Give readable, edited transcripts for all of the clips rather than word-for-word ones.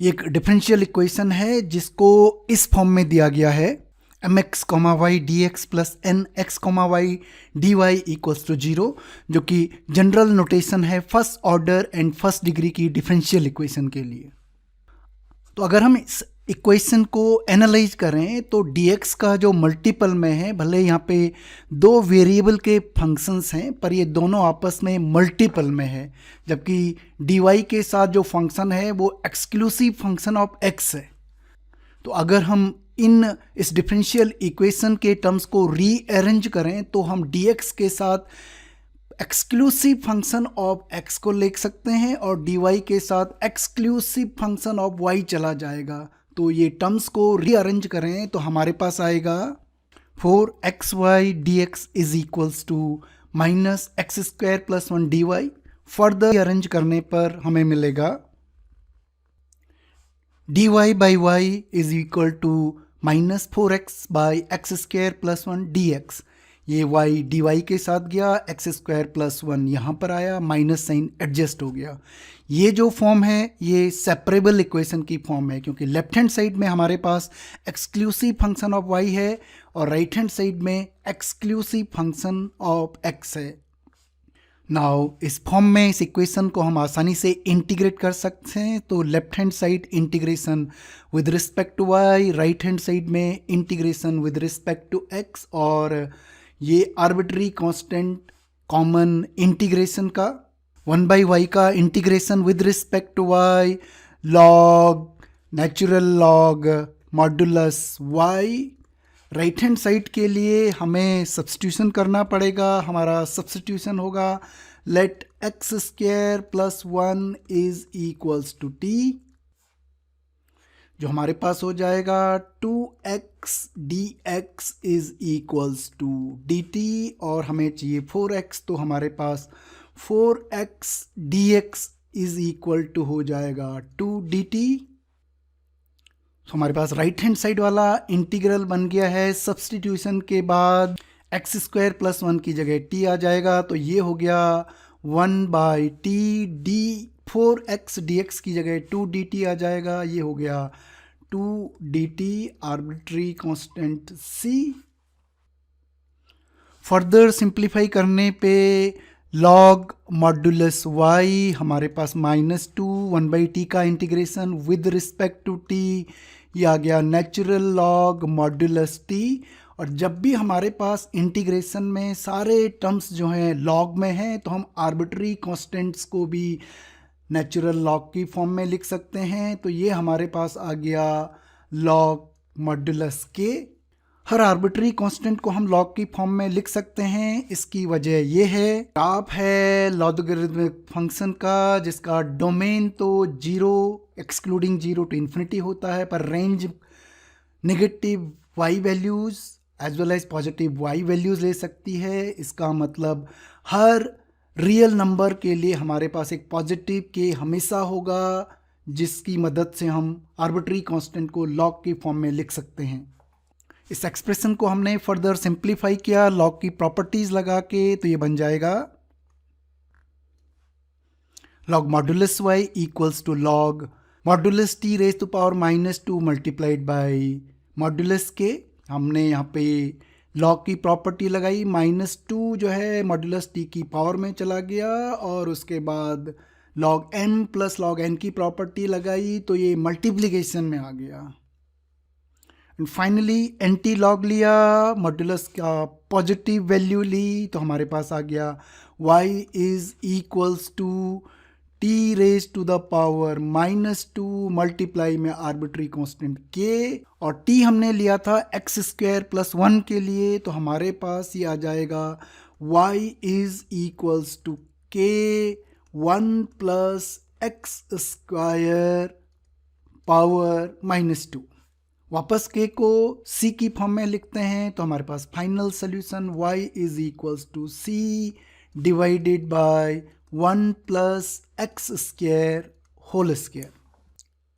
ये एक differential equation है जिसको इस फॉर्म में दिया गया है mx, y dx plus nx, y dy equals to 0, जो कि जनरल नोटेशन है first order and first degree की डिफरेंशियल इक्वेशन के लिए। तो अगर हम इस इक्वेशन को एनालाइज करें तो dx का जो मल्टीपल में है, भले यहाँ पे दो वेरिएबल के फंक्शंस हैं पर ये दोनों आपस में मल्टीपल में है, जबकि dy के साथ जो फंक्शन है वो एक्सक्लूसिव फंक्शन ऑफ x है। तो अगर हम इस डिफरेंशियल इक्वेशन के टर्म्स को रीअरेंज करें तो हम dx के साथ एक्सक्लूसिव फंक्शन ऑफ x को लिख सकते हैं और dy के साथ एक्सक्लूसिव फंक्शन ऑफ y चला जाएगा। तो ये टर्म्स को रीअरेंज करें तो हमारे पास आएगा 4xy dx is equals to minus X square plus 1 dy। Further rearrange करने पर हमें मिलेगा dy by y is equal to minus 4x by X square plus 1 dx। ये y dy के साथ गया, एक्स स्क्वायर प्लस 1 यहाँ पर आया, माइनस साइन एडजस्ट हो गया। ये जो फॉर्म है ये सेपरेबल इक्वेशन की फॉर्म है, क्योंकि लेफ्ट हैंड साइड में हमारे पास एक्सक्लूसिव फंक्शन ऑफ y है और राइट हैंड साइड में एक्सक्लूसिव फंक्शन ऑफ x है। नाउ इस फॉर्म में इस इक्वेशन को हम आसानी से इंटीग्रेट कर सकते हैं। तो left hand side integration with respect to y, right hand side में integration with respect to x, और ये आर्बिट्री कांस्टेंट कॉमन इंटीग्रेशन का 1 बाई y का integration with respect to y, log natural log modulus y। Right hand side के लिए हमें substitution करना पड़ेगा। हमारा सब्स्टिट्यूशन होगा let x square plus 1 is equals to t, जो हमारे पास हो जाएगा 2x dx is equals to dt, और हमें चाहिए 4x, तो हमारे पास 4x dx is equal to हो जाएगा 2 dt। तो हमारे पास राइट हैंड साइड वाला इंटीग्रल बन गया है। सब्स्टिट्यूशन के बाद एक्स स्क्वायर प्लस 1 की जगह t आ जाएगा, तो ये हो गया 1 by T D, 4x dx की जगह 2 dt आ जाएगा, ये हो गया 2 dt arbitrary constant c। Further simplify करने पे लॉग मॉड्यूलस y हमारे पास माइनस 2, 1 बाई टी का integration with respect to t, ये आ गया नेचुरल लॉग मॉड्यूलस t। और जब भी हमारे पास इंटीग्रेशन में सारे टर्म्स जो हैं लॉग में हैं तो हम आर्बिट्री कांस्टेंट्स को भी नेचुरल लॉग की फॉर्म में लिख सकते हैं। तो ये हमारे पास आ गया लॉग मॉड्यूलस k। हर आर्बिट्री कांस्टेंट को हम लॉग की फॉर्म में लिख सकते हैं। इसकी वजह ये है, ग्राफ है लॉगरिथमिक फंक्शन का जिसका डोमेन तो 0 एक्सक्लूडिंग 0 टू इन्फिनिटी होता है, पर range negative y values as well as positive y values ले सकती है। इसका मतलब हर रियल नंबर के लिए हमारे पास एक पॉजिटिव k हमेशा होगा, जिसकी मदद से हम आर्बिट्री कांस्टेंट को लॉग की फॉर्म में लिख सकते हैं। इस एक्सप्रेशन को हमने फर्दर सिंप्लीफाई किया लॉग की प्रॉपर्टीज लगा के, तो ये बन जाएगा log modulus y equals to log modulus t raise to power minus 2 multiplied by modulus k। हमने यहाँ पे लॉग की प्रॉपर्टी लगाई, माइनस 2 जो है मॉड्यूलस t की पावर में चला गया, और उसके बाद log m plus log n की प्रॉपर्टी लगाई तो ये मल्टीप्लिकेशन में आ गया। एंड फाइनली एंटी लॉग लिया, मॉड्यूलस का पॉजिटिव वैल्यू ली, तो हमारे पास आ गया y is equals to t raise to the power minus 2 multiply में आर्बिट्री कांस्टेंट k, और t हमने लिया था एक्स स्क्वायर प्लस 1 के लिए, तो हमारे पास ये आ जाएगा y is equals to k 1 plus x square power minus 2। वापस k को c की फॉर्म में लिखते हैं, तो हमारे पास final solution y is equals to c divided by 1 plus x square whole square.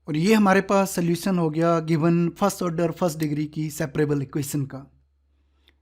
और ये हमारे पास सोल्यूशन हो गया given first order first degree की सेपरेबल इक्वेशन का।